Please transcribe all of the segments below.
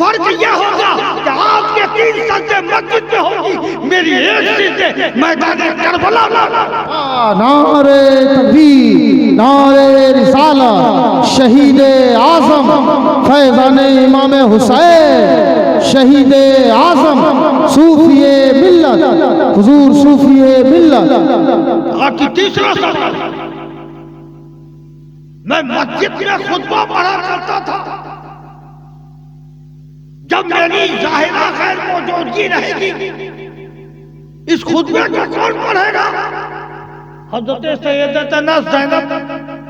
फर्क यह होगा कि आपके 3 सजदे मस्जिद में होगी, मेरी 1 सजदे मैदान करबला में। नारे तकबीर, नारे रिसाला, शहीद आजम फैजान इमाम हुसैन, शहीद आजम सूफिए मिल्लत, हुजूर सूफिए मिल्लत। आपकी तीसरा सवाल, मैं मस्जिद में खुतबा पढ़ा करता था, जब मेरी जाहिरा खैर मौजूदगी रहेगी इस खुतबे को कौन पढ़ेगा? हज़रत सैयदतना ज़ैनब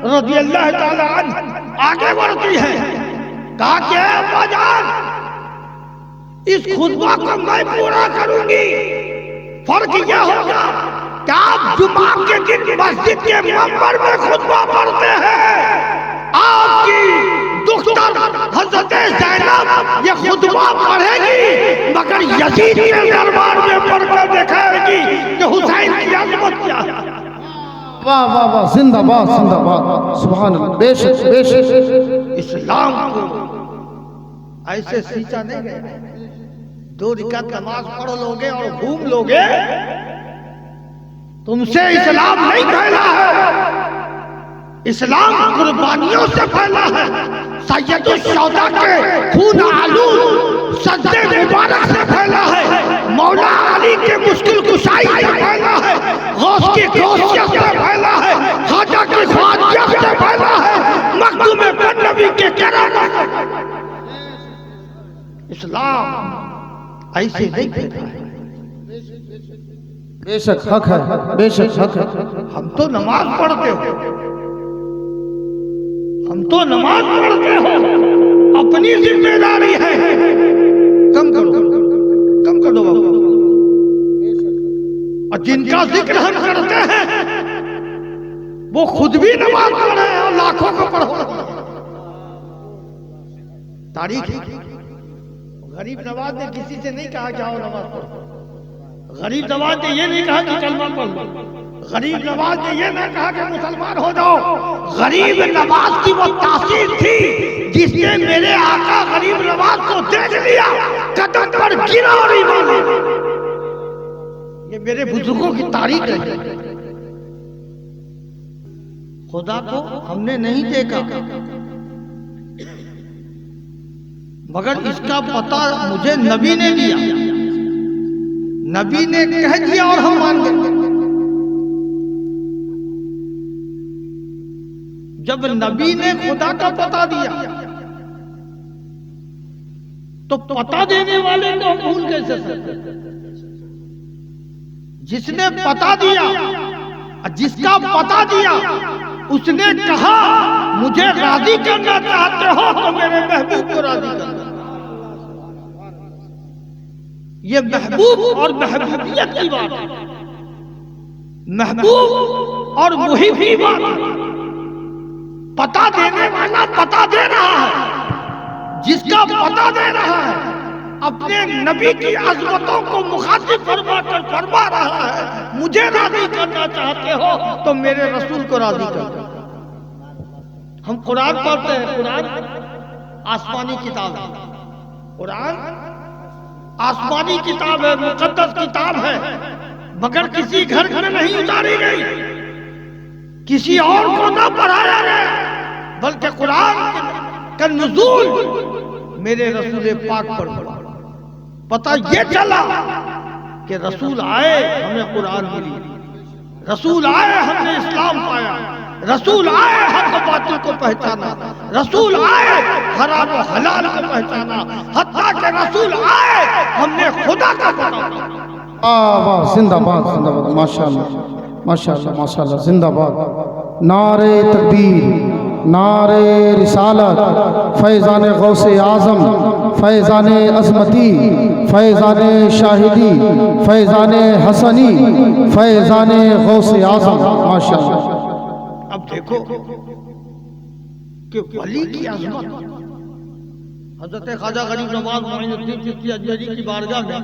रज़ियल्लाहु ताला अन्हा आगे बढ़ती है, कहा कि अब्बा जान इस खुतबा को मैं पूरा करूंगी। फर्क यह होगा कि आप जुमा के दिन मस्जिद के मंबर में खुतबा पढ़ते हैं, आपकी दुख्तर हज़रत ज़ैनब ये खुतबा पढ़ेगी मगर यजीद के दरबार में पढ़कर दिखाएगी कि हुसैन की अज़मत क्या है। वाह वाह वाह, जिंदाबाद जिंदाबाद, सुभान अल्लाह। बेशक बेशक, इस्लाम को ऐसे सींचा नहीं गया, 2 रकात नमाज पढ़ लोगे और घूम लोगे, तुमसे इस्लाम नहीं फैला है। इस्लाम कुर्बानियों से फैला है, सैयदुल शौदा के खून आलूद सजदे मुबारक से फैला है, मौला अली के मुश्किल कुशाई से फैला है, गौस की गौसियत से फैला है, खाजा की ख्वाजियत से फैला है, मखदूम नबी के करम। इस्लाम ऐसे नहीं फैला है। बेशक हक है, बेशक हक है। हम तो नमाज पढ़ते हो, हम तो नमाज पढ़ते हो, अपनी जिम्मेदारी है। कम करो, कम कर दो बाबू। और जिनका जिक्र हम करते हैं वो खुद भी नमाज पढ़े और लाखों को पढ़ो। तारीख गरीब नवाज ने किसी से नहीं कहा जाओ नमाज पढ़ो, गरीब नवाज ने ये नहीं कहा कि कलमा पढ़ लो, गरीब नवाज ने ये ना कहा कि मुसलमान हो जाओ। गरीब नवाज की वो तासीर थी जिसने मेरे आका गरीब नवाज को देख लिया, कदम पर गिरा और ईमान लाया। ये मेरे बुजुर्गों की तारीख है। खुदा को हमने नहीं देखा मगर इसका पता मुझे नबी ने दिया, नबी ने कह दिया और हम मान गए। जब नबी ने खुदा का पता दिया तो पता देने वाले को हम भूल कैसे सकते? जिसने पता दिया, जिसका पता दिया, उसने कहा मुझे राजी करना चाहते हो तो मेरे महबूब को राजी करना। ये महबूब और महबूबियत की बात है, महबूब और मुहिब की बात है। पता देने वाला पता दे रहा है, जिसका पता दे रहा है अपने नबी की अज़मतों को मुखातिब फरमा कर फरमा रहा है मुझे राजी करना चाहते हो तो मेरे रसूल को राजी कर। हम कुरान पढ़ते हैं, कुरान आसमानी किताब है, कुरान आसमानी किताब है, मुकद्दस किताब है, मगर किसी घर में नहीं उतारी गई, किसी और को ना पढ़ाया गया, बल्कि कुरान का नुज़ूल मेरे रसूल पाक पर पड़ा। पता ये चला कि रसूल आए हमें कुरान मिली, रसूल आए हमने इस्लाम पाया, रसूल आए हक बातिल को पहचाना, रसूल आए हराम और हलाल को पहचाना, हत्ता के रसूल आए हमने खुदा का पता। वाह, जिंदाबाद जिंदाबाद, माशाअल्लाह माशाअल्लाह माशाअल्लाह, जिंदाबाद। नारे तकबीर, नारे रिसालत, फैज़ान गौसे आज़म, फैज़ान अज़मती, फैज़ान शाहिदी, फैज़ान हसनी, फैज़ान गौसे आज़म, माशाअल्लाह। अब देखो कि वली की अज़मत, हज़रत ख्वाजा गरीब नवाज मोइनुद्दीन चिश्ती अजमेरी की बारगाह में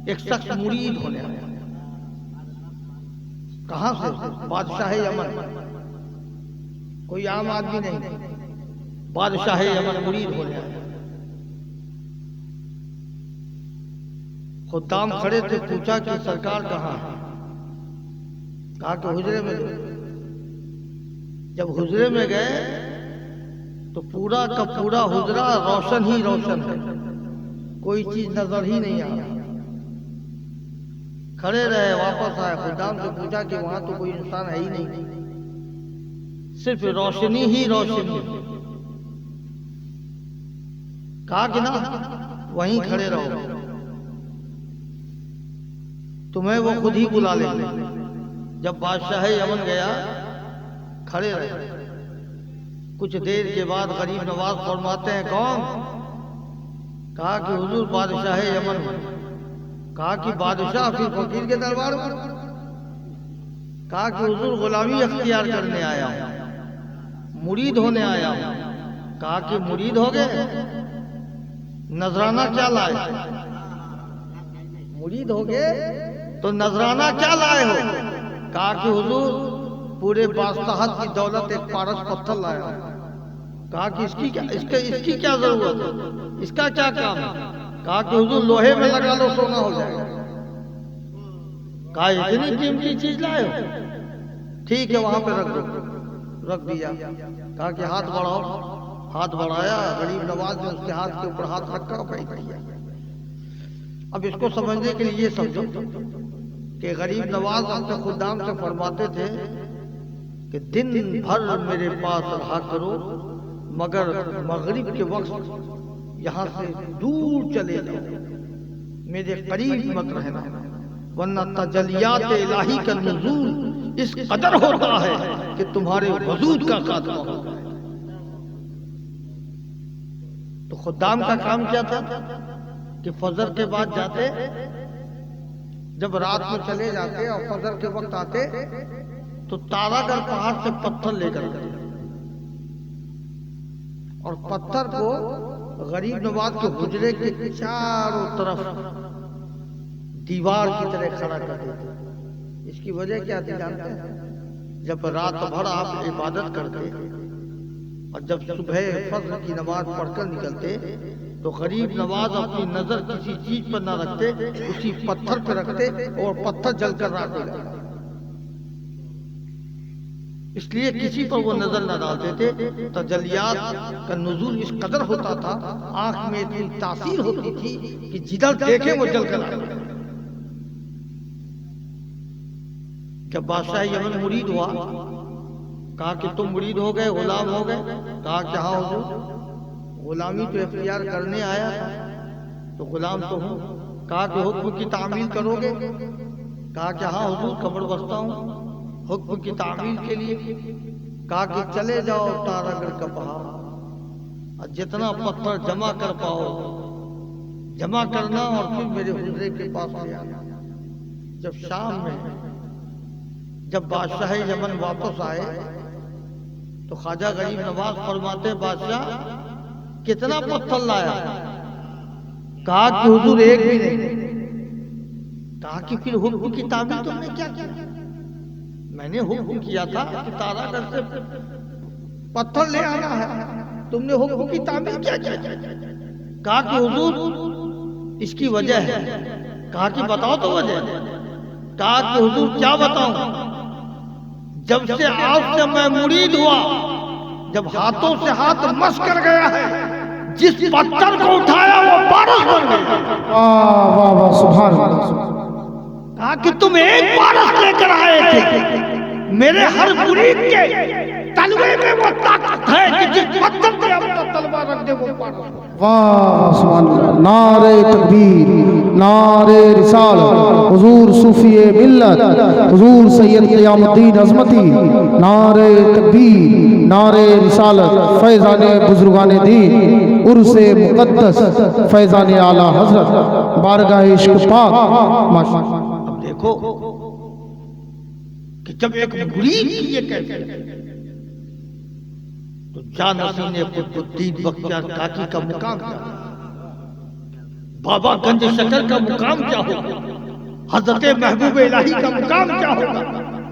एक शख्स मुरीद होने आया। कहां से? बादशाह यमन, कोई आम आदमी नहीं, बादशाह यमन मुरीद होने आया। खुद्दाम खड़े थे, पूछा कि सरकार कहाँ है? कहा कि हुजरे में। जब हुजरे में गए तो पूरा का पूरा हुजरा रोशन ही रोशन है, कोई चीज नजर ही नहीं आ रहा। खड़े रहे, वापस आए, खुद्दाम से पूछा कि वहां तो कोई इंसान है ही नहीं, सिर्फ रोशनी ही रोशनी। कहा कि ना वहीं खड़े रहो, तुम्हें वो खुद ही बुला लेंगे। जब बादशाह यमन गया, खड़े रहे। कुछ देर के बाद गरीब नवाज फरमाते हैं, कौन? कहा कि हुजूर बादशाह यमन। कहा कि बादशाह फिर फकीर के दरबार में? कहा कि हुजूर गुलामी अख्तियार करने आया हूं, मुरीद होने आया हूं। कहा कि मुरीद हो गए, नजराना क्या लाए? मुरीद हो गए तो नजराना क्या लाए हो? कहा कि हुजूर पूरे बादशाहत की दौलत एक पारस पत्थर लाया। कहा कि इसकी क्या जरूरत है, इसका क्या काम है? कहा कि हुजूर लोहे में लगा लो, सोना हो जाएगा। कहा इतनी कीमती चीज लाए हो? ठीक है, वहां पे रख दो। रख दिया। कहा कि हाथ बढ़ाओ। हाथ बढ़ाया, गरीब नवाज ने उसके हाथ के ऊपर हाथ रखा, बैठ गया। अब इसको समझने के लिए समझो कि गरीब नवाज अपने खुद्दाम से फरमाते थे कि दिन भर मेरे पास रहा करो, मगर मगरिब के वक्त यहाँ से दूर चले जाओ, मेरे करीब मत रहना, वरना तजलियात इलाही का नुज़ूल इस कदर होता है कि तुम्हारे वजूद का खात्मा होता है। तो खुद्दाम का काम क्या था कि फजर के बाद जाते, जब रात में चले जाते और फजर के वक्त आते तो तारागढ़ पहाड़ से पत्थर लेकर आते और पत्थर को गरीब नवाज के हुजरे के चारों तरफ दीवार की तरह खड़ा कर देते। इसकी वजह क्या थी जानते हैं? जब रात भर आप इबादत करते और जब सुबह फजर की नमाज पढ़कर निकलते तो गरीब नवाज अपनी नजर किसी चीज पर न रखते, उसी पत्थर पर रखते और पत्थर जलकर राख हो जाता। इसलिए किसी पर वो नजर न डालते थे। तजलियात का नुज़ूल इस कदर होता था, आंख में इतनी तासीर होती थी कि जिधर देखे वो जलकर आते। जब बादशाह यमन मुरीद हुआ, कहा कि तुम मुरीद हो गए, गुलाम हो गए? कहा कि हाँ हुजूर, गुलामी तो इख्तियार करने आया था, तो गुलाम तो हूँ। कहा कि हुक्म की तामील करोगे? कहा कि हाँ हुजूर, कमर बस्ता हूँ हुक्म की तामील के लिए। कहा कि चले जाओ तारागढ़ का पहाड़ और जितना पत्थर जमा कर पाओ जमा करना और फिर मेरे हुजरे के पास ले आना। जब शाम में जब बादशाह यमन वापस आए तो ख्वाजा गरीब नवाज फरमाते, बादशाह कितना पत्थर लाया? कहा कि हुजूर एक भी नहीं। कहा कि फिर हुक्म की तामील तुमने क्या किया? मैंने हुक्म किया था कि तारागढ़ से पत्थर ले आना है, तुमने हुक्म की तामील क्या किया? कहा कि हुजूर इसकी वजह है। कहा कि बताओ तो वजह। कहा कि हुजूर क्या बताऊं, जब से आपसे मैं मुरीद हुआ, जब हाथों से हाथ मस कर गया है, जिस पत्थर को उठाया वो पारस बन गया। वाह वाह वाह, सुभान अल्लाह। कहा कि तुम एक पारस लेकर आए थे, मेरे हर मुरीद के तलवे में वो ताकत है कि जिस पत्थर पे अपना तलवा रख दे वो पारस। वाह सुभान अल्लाह। नारे तकबीर, नारे रिसालत, हुजूर सूफिए मिल्लत, हुजूर सैयद क़यामुद्दीन अज़मती। नारे तकबीर, नारे रिसालत, फैज़ाने बुजुर्गाने दीन, उर्से मुक़द्दस, फैज़ाने आला हज़रत, बारगाह इश्क़ पाक। माशाअल्लाह। अब देखो कि जब एक मुरीद की ये कैफियत तो जानसी ने कुतुबुद्दीन बख्तियार काकी का मुकाम क्या, बाबा गंज शकर का मुकाम क्या होगा, हजरत महबूब इलाही का मुकाम क्या होगा,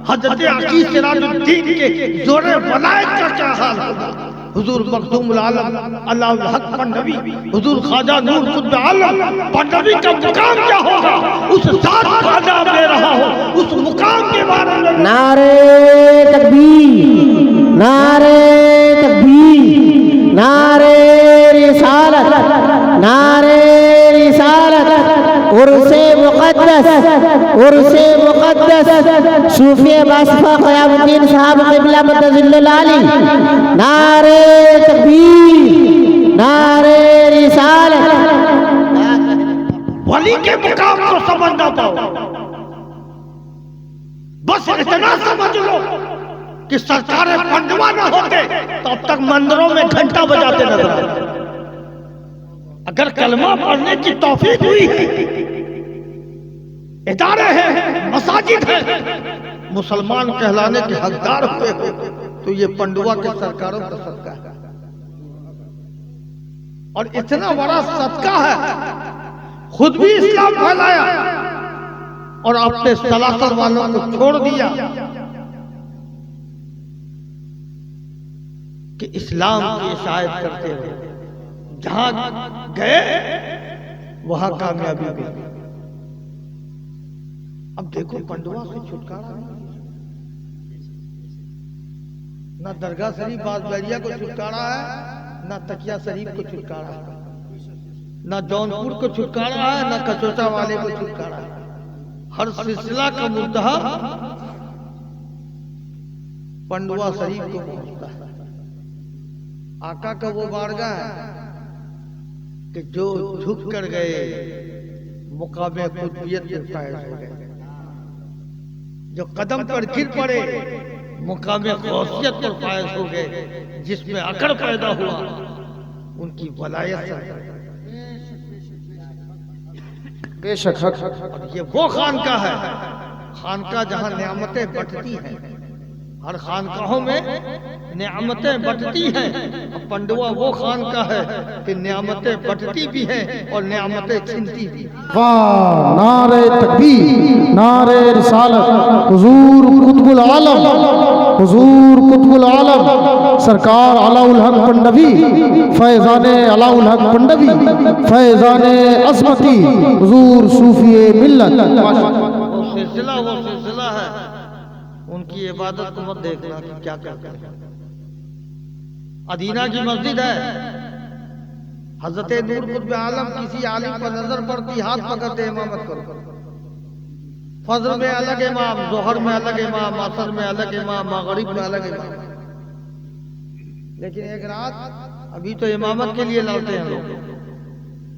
हजरत अकीस सिराजुद्दीन के जोरे वलायत का क्या हाल होगा, हुजूर मखदूमुल आलम अल्लाहुल हक पंडवी, हुजूर ख्वाजा नूर कुतुब आलम पंडवी का मुकाम क्या होगा, उस साथ ख्वाजा आप दे रहा हो, उस मुकाम के बारे में नारे तकबीर, नारे तकबीर, नारे रिसालत, नारे रिसालत, उर्से मुक़द्दस, उर्से मुक़द्दस सूफी बासफा क़यामुद्दीन साहब क़िबला मद्दज़िल्लुल आली। नारे तकबीर, नारे रिसालत। वली के मुकाम को समझ ना पाओ, बस इतना समझ लो कि सरकारें पंडवा न होते तो अब तक मंदिरों में घंटा बजाते नजर आते। अगर कलमा पढ़ने की तौफीक हुई है, इदारे हैं, मसाजिद हैं, मुसलमान कहलाने के हकदार हुए हो, तो ये पंडवा के सरकारों का सदका है। और इतना बड़ा सदका है, खुद भी इस्लाम फैलाया और अपने सलासर वालों को छोड़ दिया कि इस्लाम की इशाअत करते रहे। जहां गए वहां कामयाबी भी। अब देखो पंडवा से छुटकारा नहीं, ना दरगाह शरीफ बाजबैरिया को छुटकारा है, ना तकिया शरीफ को छुटकारा है, ना जौनपुर को छुटकारा है, ना कचोचा वाले को छुटकारा है। हर सिलसिला का मुद्दा पंडवा शरीफ को पहुंचता है। आका का वो बारगाह है कि जो झुक कर गए मुकामे कुतबियत में फायज हो गए, जो कदम पर गिर पड़े मुकामे गौसियत पर फायज हो गए, जिसमें अकड़ पैदा हुआ उनकी वलायत से। बेशक हक। और ये वो खानका है, खानका जहां नियामतें बंटती हैं। हर खानकाहों में नियामतें बंटती हैं, और पंडवा वो खानका है कि नियामतें बंटती भी हैं और नियामतें छीनती भी। वाह, नारे तकबीर, नारे रिसालत। हुजूर कुतुबुल आलम, हुजूर कुतुबुल आलम सरकार अलाउल हक पंडवी, फैजाने अलाउल हक पंडवी, फैजाने अज़मती, हुजूर सूफी मिल्लत। वो सिलसिला है, उनकी इबादत को मत देखना कि क्या करते हैं। अदीना की मस्जिद है, हजरत नूर कुतुब आलम किसी आलिम पर नजर पड़ती, हाथ पकड़ते इमामत करो। फजर में अलग इमाम, जोहर में अलग इमाम, असर में अलग इमाम, मगरिब में अलग इमाम। लेकिन एक रात अभी तो इमामत के लिए लड़ते हैं लोग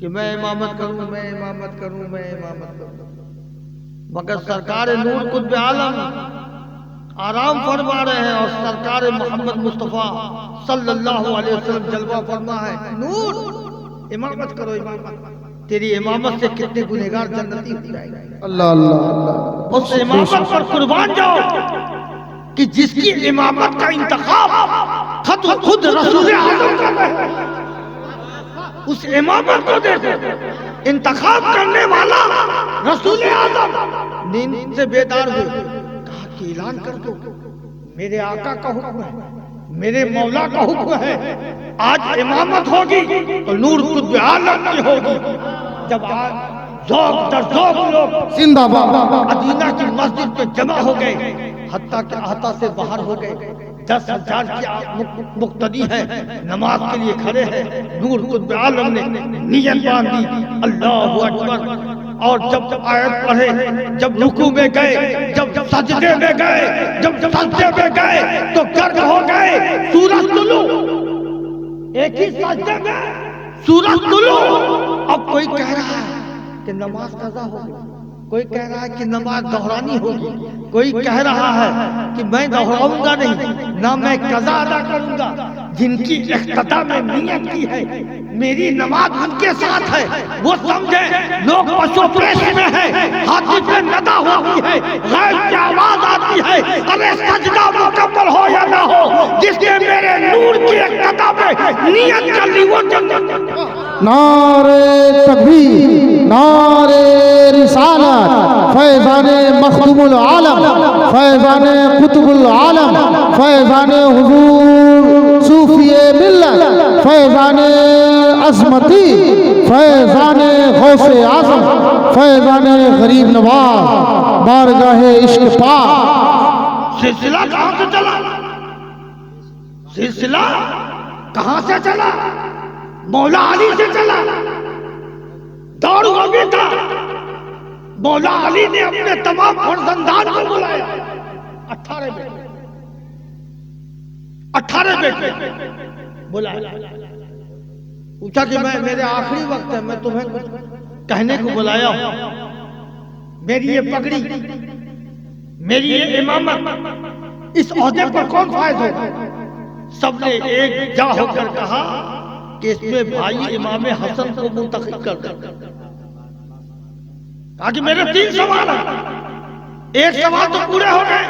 कि मैं इमामत करूं, मैं इमामत करूं, मैं इमामत करूं। मगर सरकार नूर कुतुब आलम आराम फरमा रहे हैं और सरकार मोहम्मद मुस्तफा सल्लल्लाहु अलैहि वसल्लम जलवा फरमा है, नूर इमामत करो, इमामत। तेरी इमामत से कितने गुनहगार जन्नती हो जाएंगे। अल्लाह अल्लाह अल्लाह। उस इमामत पर कुर्बान जाओ कि जिसकी इमामत का इंतखाब खुद रसूल आज़म कर रहे हैं। उस इमामत को देखो, इंतखाब करने वाला रसूल आज़म नींद से बेदार हुए, कहा कि ऐलान कर दो, मेरे आका का हुक्म है, मेरे मौला का हुक्म है, आज इमामत होगी तो नूर कुतुब आलम की होगी। जब आज ज़ौक़ दर ज़ौक़ लोग जिंदाबाद। अदीना की मस्जिद पे जमा हो गए, हत्ता के अहता से बाहर हो गए। 10,000 की मुक्तदी है, नमाज के लिए खड़े हैं। नूर कुतुब आलम ने नियत बांधी, अल्लाहु अकबर। और जब आयत पढ़े, जब रुकू में गए, जब सजदे में गए, जब सजदे में गए तो गर्क हो गए। सूरज तुलू, एक ही सजदे में सूरज तुलू। अब कोई कह रहा है कि नमाज कज़ा होगी, कोई कह रहा है कि नमाज दोहरानी होगी, कोई कह रहा है कि मैं दोहराऊंगा नहीं, ना मैं कज़ा अदा करूंगा। जिनकी इख्तिदा में नियत की है, मेरी नमाज उनके साथ है, वो समझे। लोग पशु पेश में है, हाथी पे नदा होती है, गैब की आवाज आती है, अरे सजदा मुकम्मल हो या ना हो, जिसने मेरे नूर की इख्तिदा में नियत कर ली वो जन्नत। नारे तकबीर, नारे रिसालत, फैजाने मखदूमुल आलम, फैजाने कुतुबुल आलम, फैजाने हुजूर सूफी मिल्लत। फैजान अजमती, फैजान गौसे आजम, फैजान गरीब नवाज, बारगाहे इश्क पाक। सिलसिला कहां से चला? सिलसिला कहां से चला? मौला अली से चला। दौड़ वही था। मौला अली ने अपने तमाम फर्जंदान को बुलाया। 18 बेटे बुलाया। पूछा कि मैं, मेरे आखिरी वक्त है, मैं तुम्हें कुछ कहने को बुलाया हूं। मेरी ये पगड़ी, मेरी ये इमामत, इस ओहदे पर कौन फायद होगा? सबने एक जा होकर कहा कि इसमें भाई इमाम हसन को मुंतखब कर दे। कहा कि मेरे 3 सवाल हैं। एक सवाल तो पूरे हो गए,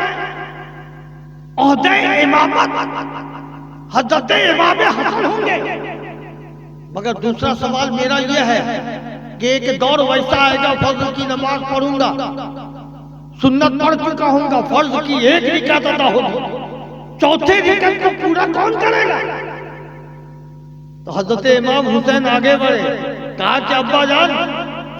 ओहदे इमामत हजरत इमाम हसन होंगे, मगर दूसरा सवाल मेरा यह है कि एक दौर वैसा आएगा, फर्ज की नमाज पढ़ूंगा, सुन्नत पढ़ चुका हूंगा, फर्ज की एक रिकात अदा होगी, चौथे रिकात को पूरा कौन करेगा? तो हजरत इमाम हुसैन आगे बढ़े, कहा कि अब्बा जान,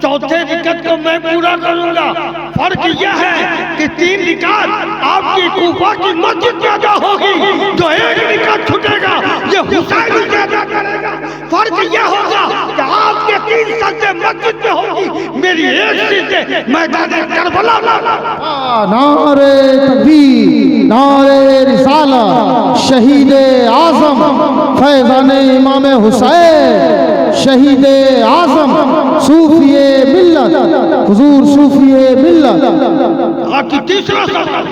चौथे रिकात को मैं पूरा करूंगा। फर्क यह है कि 3 रिकात आपकी कूफा की मस्जिद में अदा होगी, जो एक रिकात छूटेगा ये हुसैन ही अदा करेगा। फर्क यह होगा कि आपके 3 सजदे मस्जिद में होगी, मेरी एक सजदे मैदान करबला में। नारे तकबीर, नारे रिसालत, शहीद आजम फैजान इमाम हुसैन, शहीद आजम, सूफिए मिल्लत, हुजूर सूफिए मिल्लत। आपकी तीसरा सवाल,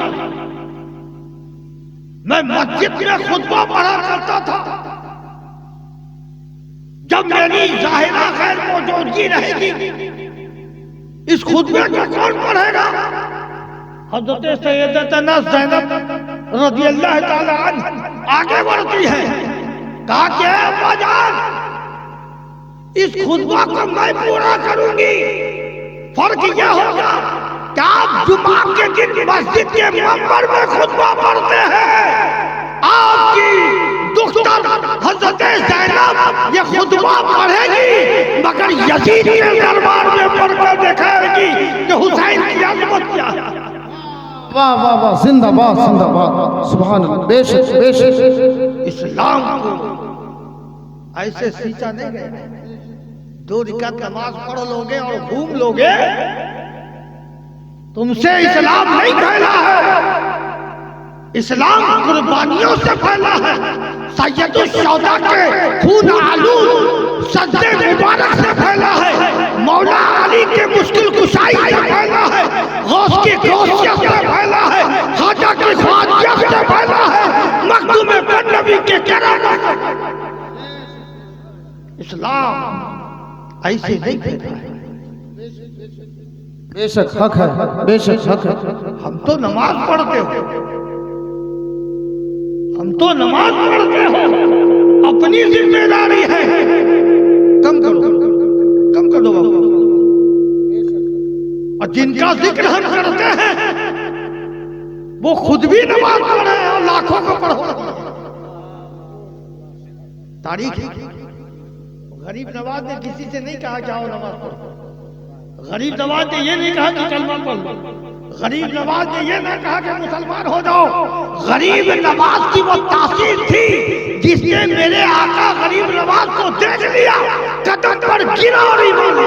मैं मस्जिद में खुतबा पढ़ा करता था, जब मेरी जाहिरा खैर मौजूदगी रहेगी, इस खुतबे को कौन पढ़ेगा? हजरत सैयदतना ज़ैनब रज़ियल्लाहु ताला अन्हा आगे बढ़ती है, कहा कि अब्बा जान, इस खुतबा को मैं पूरा करूंगी। फर्क यह होगा कि आप जुमा के दिन मस्जिद के मंबर में खुतबा पढ़ते हैं, आपकी दुख्तर हजरत ज़ैनब ये खुतबा पढ़ेगी, मगर यजीद के दरबार में पढ़कर दिखाएगी कि हुसैन की अजमत क्या है। वाह वाह वाह, जिंदाबाद जिंदाबाद, सुभान अल्लाह। बेशक बेशक, इस्लाम को ऐसे सींचा नहीं गया। 2 रिकात नमाज पढ़ लोगे और घूम लोगे, तुमसे इस्लाम नहीं फैला है। इस्लाम कुर्बानियों से फैला है। सैयदुल शौदा के खून आलूद सजदे मुबारक से फैला है। मौला अली के मुश्किल कुशाई से फैला है। गौस की गौसियत से फैला है। खाजा की ख्वाजियत से फैला है। मखदूम बन नबी के करम। इस्लाम ऐसे नहीं फैला है। बेशक हक है, बेशक हक है। हम तो नमाज पढ़ते हो, हम तो नमाज पढ़ते हो, अपनी जिम्मेदारी है। कम करो, कम कर दो बाबू। और जिनका जिक्र हम करते हैं वो खुद भी नमाज पढ़े हैं और लाखों को पढ़ो। तारीख गरीब नवाज ने किसी से नहीं कहा कि आओ नमाज पढ़ो। गरीब नवाज ने ये नहीं कहा कि कलमा पढ़ लो। गरीब नवाज ने ये ना कहा कि मुसलमान हो जाओ। गरीब नवाज की वो तासीर थी जिसने मेरे आका गरीब नवाज को देख लिया, कदम पर गिरा और ईमान।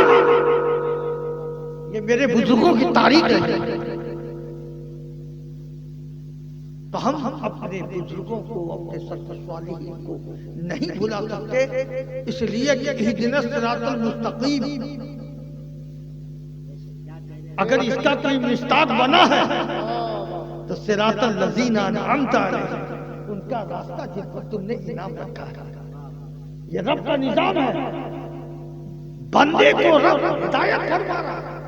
ये मेरे बुजुर्गों की तारीख है। तो हम अपने बुजुर्गों को, अपने सरकस्वालिहीन को नहीं भुला सकते, इसलिए कि इहदिना सिरातल मुस्तकीम अगर इसका कोई मिस्ताक बना है तो सिरातल लज़ीना अनअमता अलैहिम, उनका रास्ता जिस पर तुमने इनाम रखा है। ये रब का निजाम है। बंदे को रब हिदायत फरमा रहा है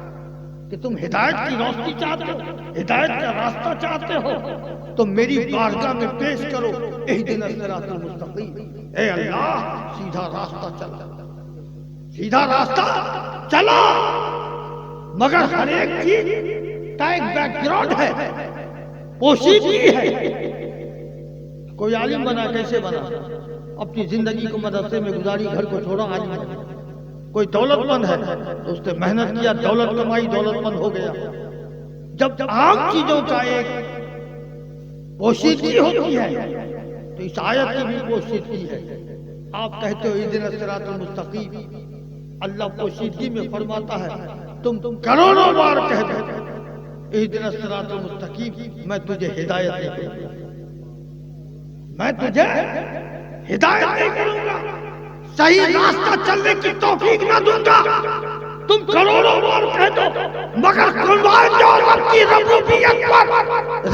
कि तुम हिदायत की रोशनी चाहते हो, हिदायत का रास्ता चाहते हो, तो मेरी बारगाह में पेश करो इहदिना सिरातल मुस्तकीम। ए अल्लाह, सीधा रास्ता चला, सीधा रास्ता चला। मगर हर एक चीज का एक बैकग्राउंड है, पोशीदगी है। कोई आलिम बना, कैसे बना? अपनी जिंदगी को मदरसे में गुजारी, घर को छोड़ा, आलिम बना। कोई दौलतमंद है तो उसने मेहनत किया, दौलत कमाई, दौलतमंद हो गया। जब आम चीजों का एक पोशीदगी होती है तो इस आयत की भी पोशीदगी है। आप कहते हो इहदिना सिरातल मुस्तकीम, अल्लाह पोशीदगी में फरमाता है, तुम करोड़ों बार कह दो इहदिना सिरातल मुस्तकीम, मैं तुझे हिदायत नहीं करूंगा, मैं तुझे हिदायत नहीं करूंगा, सही रास्ता चलने की तौफीक ना दूंगा। तुम करोड़ों बार कह दो, मगर कुर्बान जाओ रब की रबूबियत पर,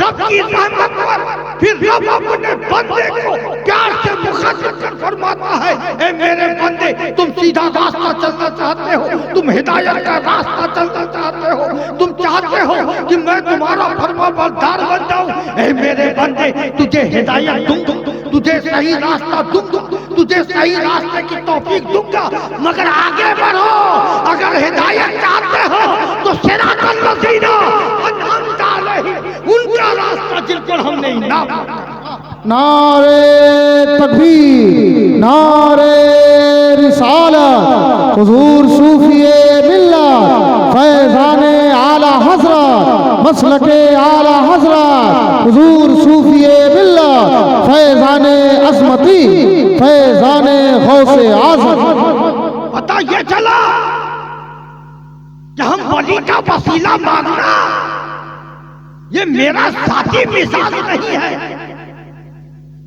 रब की रहमत पर। फिर रब अपने बंदे को प्यार से मुखातिब कर फरमाता है, ए मेरे बंदे, तुम सीधा रास्ता चलना चाहते हो, तुम हिदायत का रास्ता चलना चाहते हो, तुम चाहते हो कि मैं तुम्हारा फरमाबरदार बन जाऊं। ए मेरे बंदे, तुझे हिदायत दूंगा, तुझे सही रास्ता दूंगा, तुझे सही रास्ते की तौफीक दूंगा, मगर आगे बढ़ो। अगर हिदायत चाहते हो तो सिरातल लज़ीना अनअमता अलैहिम, उनका रास्ता जिन पर हमने इनाम। नारे तकबीर, नारे रिसालत, हुजूर सूफिए मिल्लत, फैज़ाने आला हज़रत, मसलके आला हज़रत, हुजूर सूफिए मिल्लत, फैज़ाने अज़मती, फैज़ाने गौसे आज़म। पता ये चला कि हम वली का वसीला मांगना ये मेरा साथी मिजाज नहीं है,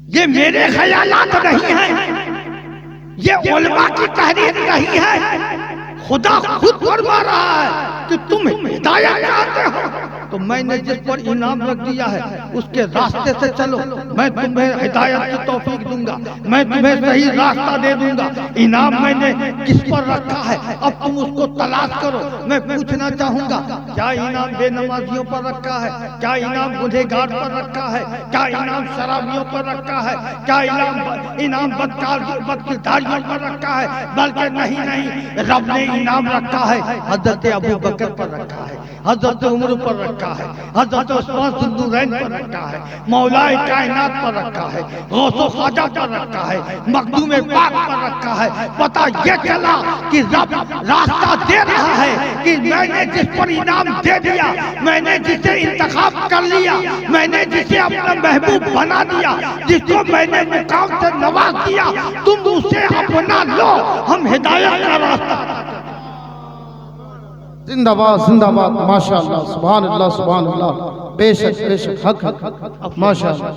ये मेरे ख्यालात नहीं है, ये उलमा की तहरीर नहीं है। खुदा खुद फरमा रहा है कि तुम हिदायत चाहते हो तो मैंने जिस पर इनाम रख दिया है उसके रास्ते से चलो, मैं तुम्हें हिदायत की तौफीक दूंगा, मैं तुम्हें सही रास्ता दे दूंगा। इनाम मैंने किस पर रखा है अब तुम उसको तलाश करो। मैं पूछना चाहूंगा, क्या इनाम बेनमाजियों पर रखा है? क्या इनाम गुनहगार पर रखा है? क्या इनाम शराबियों पर रखा है? क्या इनाम बदकिरदारियों पर रखा है? बल्कि नहीं, रब ने इनाम रखा है हजरत अबू बकर पर रखा है, हजरत उमर पर रखा है, हजरत उस्मान ज़ुन्नूरैन पर रखा है, मौलाए कायनात पर रखा है, गौसो ख्वाजा पर रखा है, मखदूम पाक पर रखा है। पता ये चला कि रब रास्ता दे रहा है कि मैंने जिस पर इनाम दे दिया, मैंने जिसे इंतखाब कर लिया, मैंने जिसे अपना महबूब बना दिया, जिसको मैंने मुकाम से नवाज दिया, तुम उसे अपना लो। हम हिदायत का रास्ता। जिंदाबाद जिंदाबाद, माशाअल्लाह, सुभान अल्लाह, सुभान अल्लाह, बेशक बेशक, हक हक, माशाअल्लाह।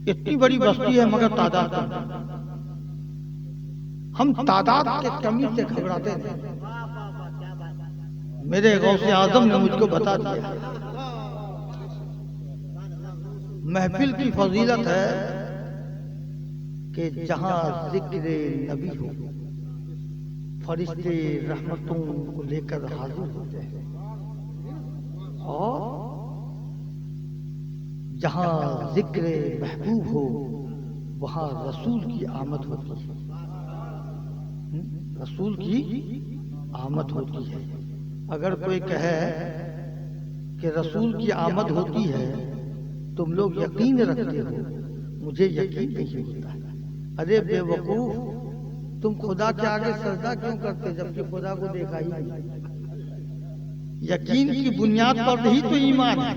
इतनी बड़ी बस्ती है मगर तादाद कम। हम तादाद के कमी से घबराते नहीं। मेरे गौसे आजम ने मुझको बता दिया, महफिल की फजीलत है कि जहां जिक्र नबी हो, फरिश्ते रहमतों को लेकर हाजिर होते हैं, और जहां जिक्र महबूब हो वहां रसूल की आमद होती है, रसूल की आमद होती है। अगर कोई कहे कि रसूल की आमद होती है, तुम लोग यकीन रखते हो, मुझे यकीन नहीं होता। अरे बेवकूफ, तुम खुदा के आगे सजदा क्यों करते जबकि खुदा को देखा ही नहीं? यकीन की बुनियाद पर ही तो ईमान है।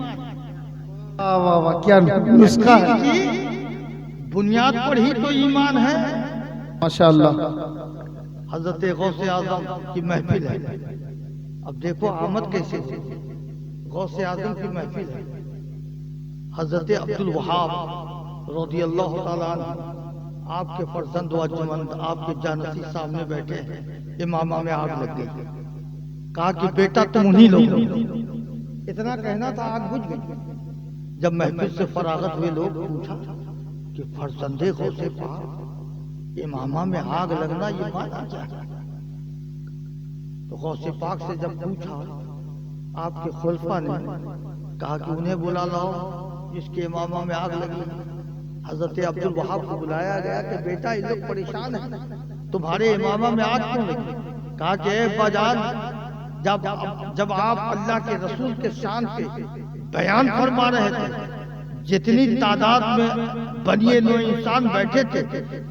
वाह वाह वाह, क्या नुस्खा है, बुनियाद पर ही तो ईमान है। माशाअल्लाह। हजरत गौसे आजम की महफिल है। अब देखो आमद कैसे हो, गौसे आजम की महफिल है। हजरत अब्दुल वहाब रज़ियल्लाहु ताला अन्हु, आपके फर्जंद वजमंद, आपके जानसी सामने बैठे हैं। इमामा में आग लग गई। कहा कि बेटा तुम उन्हीं लोग, इतना कहना था, आग बुझ गई। जब महफिल से फरागत हुए लोग पूछा कि फर्जंदे गौसे पाक, इमामा में आग लगना ये माना क्या है? तो गौसे पाक से जब पूछा, आपके खुलफा ने कहा कि उन्हें बुला लाओ जिसके इमामा में आग लगी। हजरत अब्दुल वहाब को बुलाया गया कि बेटा ये लोग परेशान हैं, तुम्हारे इमामा में आग क्यों लगी? कहा कि बाजान, जब आप अल्लाह के रसूल के शान पे बयान फरमा रहे थे, जितनी तादाद में बनिए नो इंसान बैठे थे,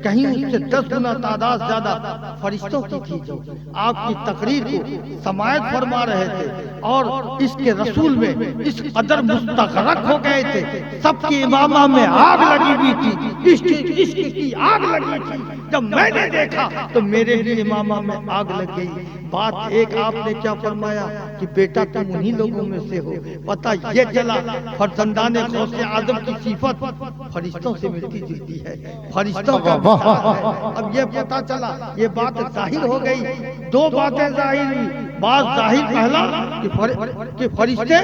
कहीं उससे 10 गुना तादाद ज्यादा फरिश्तों की थी जो आपकी तकरीर को समायत फरमा रहे थे और इसके रसूल में इस कदर मुस्तगरक हो गए थे। सबकी इमामा में आग लगी हुई थी, इश्क की आग लगी थी। जब मैंने देखा तो मेरे भी इमामा में आग लग गई। बात एक आपने क्या फरमाया कि बेटा तुम उन्हीं लोगों में से हो। पता ये चला फरजंदाने गौसे आदम की सिफत फरिश्तों से मिलती जुलती है, फरिश्तों का मिसाल है। अब ये पता चला, ये बात जाहिर हो गई। दो बातें जाहिर हुई। बात जाहिर पहला कि फरिश्ते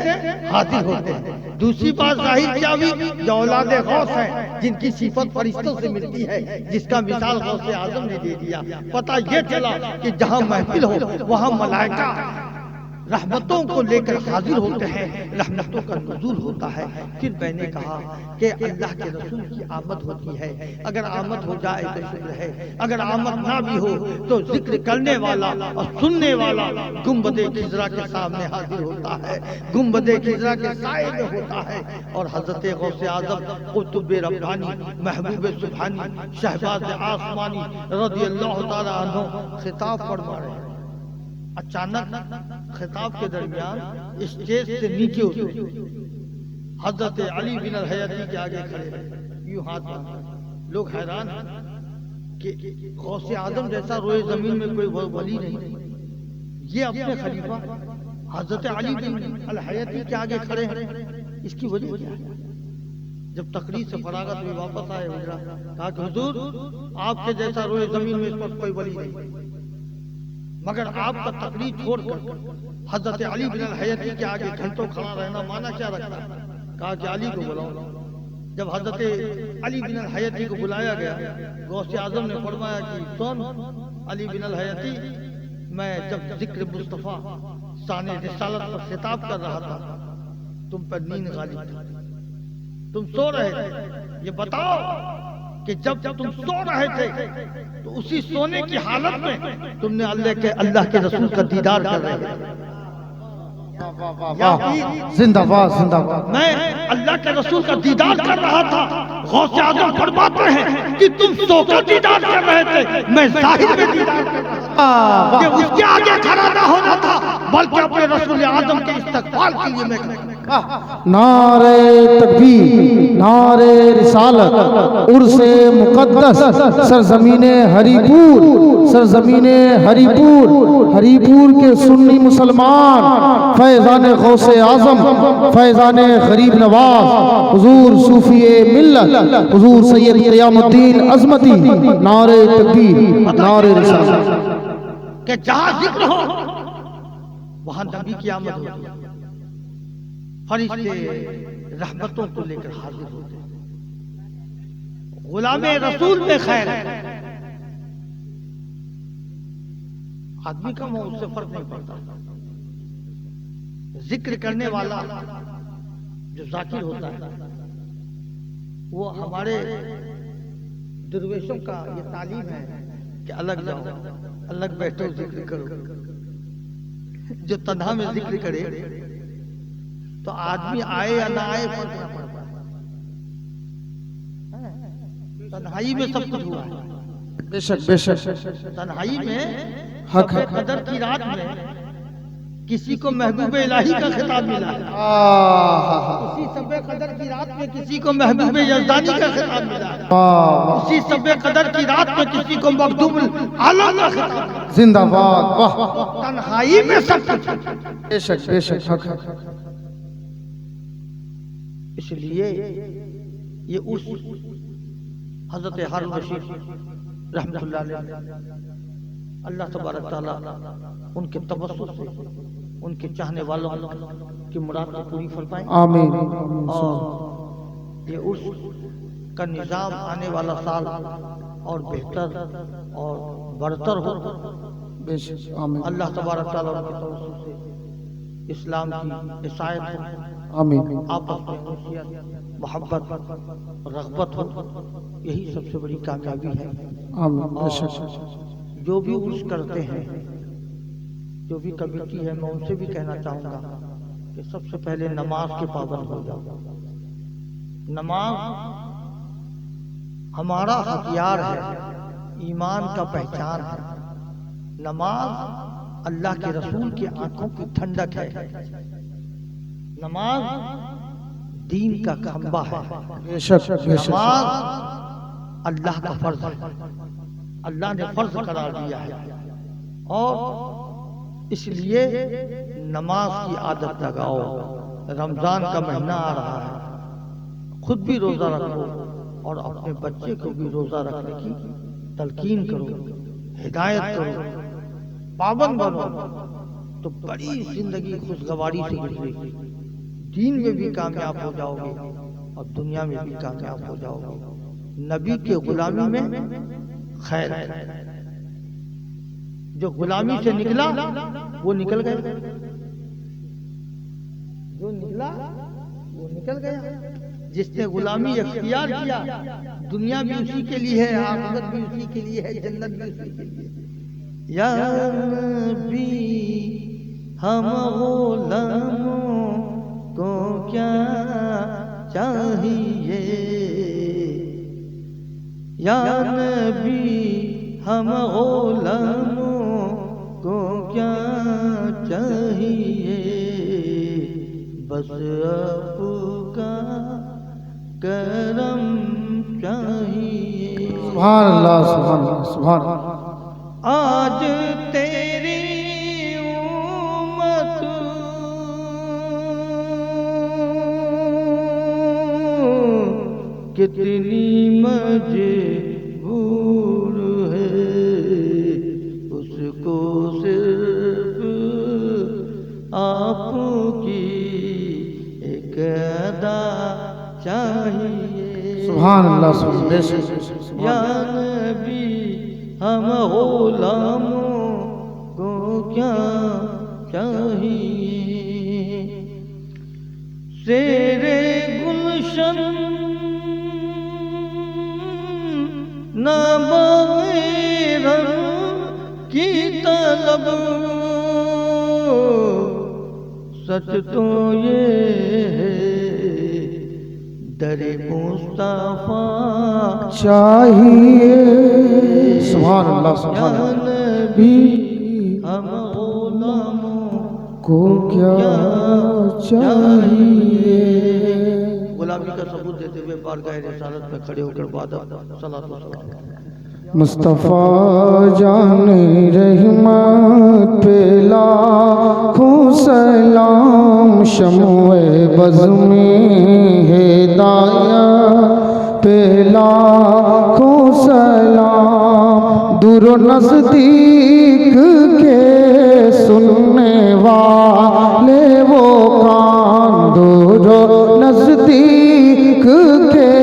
हाजिर होते हैं, दूसरी बात जाहिर क्या हुई, जो औलादे गौस है जिनकी सिफत फरिश्तों से मिलती है, जिसका मिसाल गौसे आजम ने दे दिया। पता ये चला कि जहाँ महफिल हो वहाँ मलाइका रहमतों को लेकर हाजिर होते हैं, रहमतों का नुज़ूल होता है। फिर मैंने कहा कि अल्लाह के रसूल की आमद होती है। अगर आमद हो जाए तो शुक्र है, अगर आमद ना भी हो तो जिक्र करने वाला और सुनने वाला गुंबदे खिजरा के सामने हाजिर होता है, गुंबदे खिजरा के साए में होता है। और हजरत गौसे आज़म कुतुब रब्बानी महबूब सुभानी शहबाज आसमानी रज़ियल्लाहु ताला अन्हु खिताब फरमा रहे हैं। अचानक खिताब के दरमियान स्टेज से नीचे उतरे, हजरत अली बिन हयाती के आगे खड़े हैं, यूं हाथ बांधे। लोग हैरान हैं कि गौसे आजम जैसा रोए जमीन में कोई वली नहीं, ये अपने खलीफा हजरत अली बिन अल हयाती के आगे खड़े हैं। इसकी वजह क्या है? जब तकरीर से फरागत हुई वापस आए हुजरा, कहा कि हुजूर आपके जैसा रोए जमीन में इस वक्त कोई वली नहीं, मगर आपका तकरीर छोड़कर हजरत अली बिन हयाती के आगे घंटों खड़ा रहना माना क्या रखता है? कहा कि अली को बुलाओ। जब हजरत अली बिन हयाती को बुलाया गया, गौसे आजम ने फरमाया कि सुन अली बिन हयाती, मैं जब जिक्र मुस्तफ़ा शान रिसालत पर खिताब कर रहा था, तुम पर नींद गालिब थी, तुम सो रहे थे। ये बताओ कि जब तुम सो रहे थे तो उसी सोने की हालत में तुमने अल्लाह के रसूल का दीदार कर रहे थे। जिंदाबाद जिंदाबाद। मैं अल्लाह के रसूल का दीदार कर रहा था। गौसे आजम फरमाते हैं कि तुम सोकर दीदार कर रहे थे, मैं जाहिर में दीदार कर रहा था। कि उसके आगे खड़ा ना होना था, बल्कि अपने रसूल आजम के इस्तकबाल के लिए मैं नारे तकबीर, नारे रिसालत, उर्से मुकद्दस, सरजमीने हरीपुर, सरजमीने हरीपुर, हरीपुर के सुन्नी मुसलमान, फैजान गौसे आजम, फैजान गरीब नवाज, हुजूर सूफिए मिल्लत, हुजूर सैयद क़यामुद्दीन अज़मती, नारे तकबीर, नारे रिसालत। कि जहाँ जिक्र हो वहाँ नबी की आमद होती है, फरिश्ते रहमतों को लेकर हाजिर होते हैं। गुलामे रसूल में खैर है, आदमी का मुंह उससे फर्क नहीं पड़ता। जिक्र करने वाला जो जाकिर होता है, वो हमारे दुर्वेशों का ये तालीम है कि अलग जाओ, अलग बैठो, जिक्र करो। जो तन्हा में जिक्र करे तो आदमी आए या ना आए फर्क ना पड़ता, तन्हाई में सब कुछ हुआ है। बेशक बेशक। तन्हाई में हक सबे कदर की रात में किसी को महबूब इलाही का खिताब मिला है, उसी सबे कदर की रात में किसी को महबूब यज़दानी का खिताब मिला है, उसी सबे कदर की रात में किसी को मखदूमुल आलम का खिताब मिला है। जिंदाबाद। वाह, तन्हाई में सब कुछ। बेशक बेशक। हक। इसलिए ये उस हजरत हारून रशीद रहमतुल्लाह अलैह, अल्लाह तबारक तआला उनके तवस्सुल से उनके चाहने वालों की मुराद को पूरी फरमाए, आमीन। और ये उस का निजाम आने वाला साल और बेहतर और बरतर हो। बेशक आमीन। अल्लाह तबारक तआला उनके तवस्सुल से इस्लाम की इसायत हो, आमीन। आपस में उनसियत, मोहब्बत, रग़बत हो, यही सबसे बड़ी कामयाबी है। आमीन। बेशक। जो भी उर्स करते हैं, जो भी कमेटी है, मैं उनसे भी कहना चाहूँगा कि सबसे पहले नमाज के पाबंद हो जाओ। नमाज हमारा हथियार है, ईमान का पहचान है। नमाज अल्लाह के रसूल की आंखों की ठंडक है। नमाज दीन का खंबा है। बेशक बेशक नमाज अल्लाह का फर्ज है, अल्लाह ने फर्ज करार दिया है। और इसलिए नमाज की आदत लगाओ। रमजान का महीना आ रहा है, खुद भी रोजा रखो और अपने बच्चे को भी रोजा रखने की तलकीन करो, हिदायत करो, पाबंद बनो, तो बड़ी जिंदगी खुशगवारी से गुजरेगी। दीन में भी कामयाब हो जाओगे और दुनिया में भी कामयाब हो जाओगे। नबी के गुलामी में खैर है। जो गुलामी से निकला वो निकल गया, जो निकला वो निकल गया। जिसने गुलामी इख्तियार किया, दुनिया भी उसी के लिए है, आखिरत भी उसी के लिए है, जन्नत भी उसी के लिए। या नबी हम गुलामों को क्या चाहिए, या नबी हम गुलामों को क्या चाहिए, बस आपका करम चाहिए। सुभान अल्लाह सुभान अल्लाह सुभान अल्लाह। आज तेरी उम्मत कितनी मजबूर है, उसको सिर्फ आपकी एक अदा चाहिए। सुभान अल्लाह सुभान बेशक बेशक। या नबी हम गुलामों को क्या चाहिए, शेरे गुलशन ना बगैर की तलब, सच तो ये है दरे मुस्तफा चाहिए। सुभान अल्लाह सुभान या अल्लाह। नबी हम गुलामों को क्या चाहिए। गुलामी का सबूत देते हुए बारगाह रिसालत में खड़े होकर वादा सलात व सलाम। मुस्तफ़ा जाने रहमत पे लाखों सलाम, शम्ओए बज़ में हिदायत पे लाखों सलाम, दूर व नज़दीक के सुनने वाले वो कान, दूर व नज़दीक के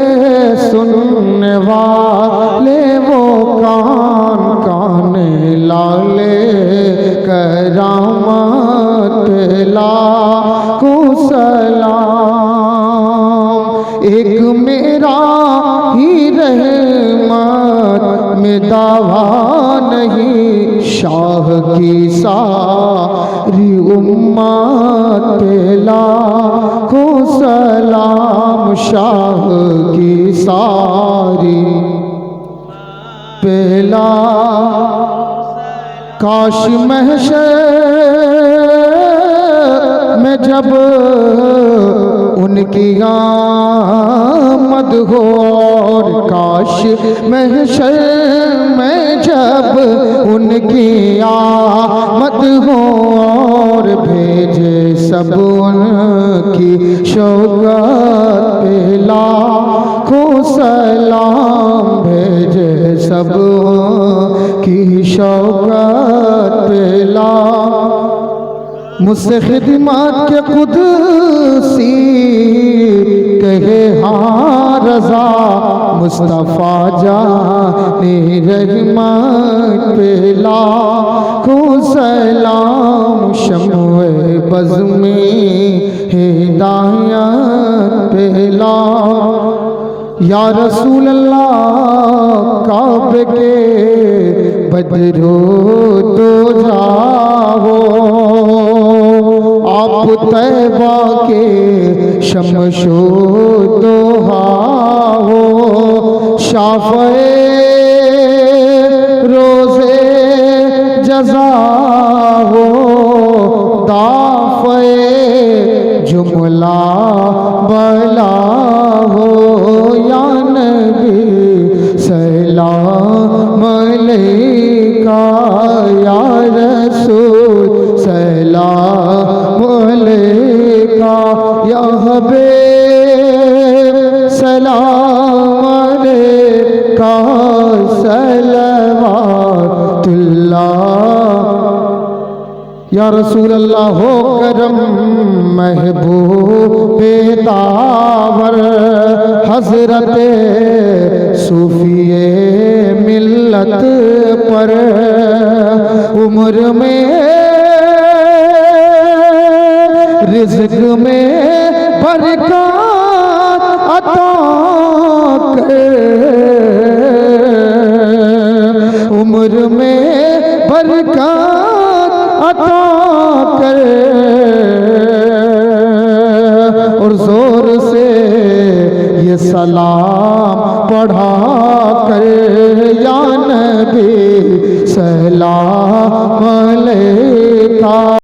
सुनने वाले वो कान, काने लाले करामत पे लाखों सलाम। एक मेरा ही रहमत में दावा नहीं, शाह की सारी उम्मत पे लाखों सलाम, शाह की सारी पेला। काश महशर में जब उनकी आमद हो, और काश महशर में जब उनकी आमद हो, और भेजे सब उनकी शौकत पे लाखों सलाम, भेजे सब की शौकत पे लाखों। मुझसे खिदमत के कुदसी कहे हाँ रज़ा, मुस्तफ़ा जाने रहमत पे लाखों सलाम, शम्ओए बज़ में हिदायत पे लाखों। या रसूल अल्लाह काबे के बदरो तो जाओ, आप तैबा के शमशो दोहा हो दाफ़े जुमला बला हो या नबी सलाम अलैका या रसूल सलाम अलैका या हबीब सलाम अलैका सलवातुल्लाह या रसूल अल्लाह हो करम महबूब दावर हजरत सूफिए मिल्लत पर उम्र में रिज़्क में बरकत अता कर उम्र में बरकत अता कर और जोर से ये सलाम पढ़ा कर या नबी सलाम अलैका।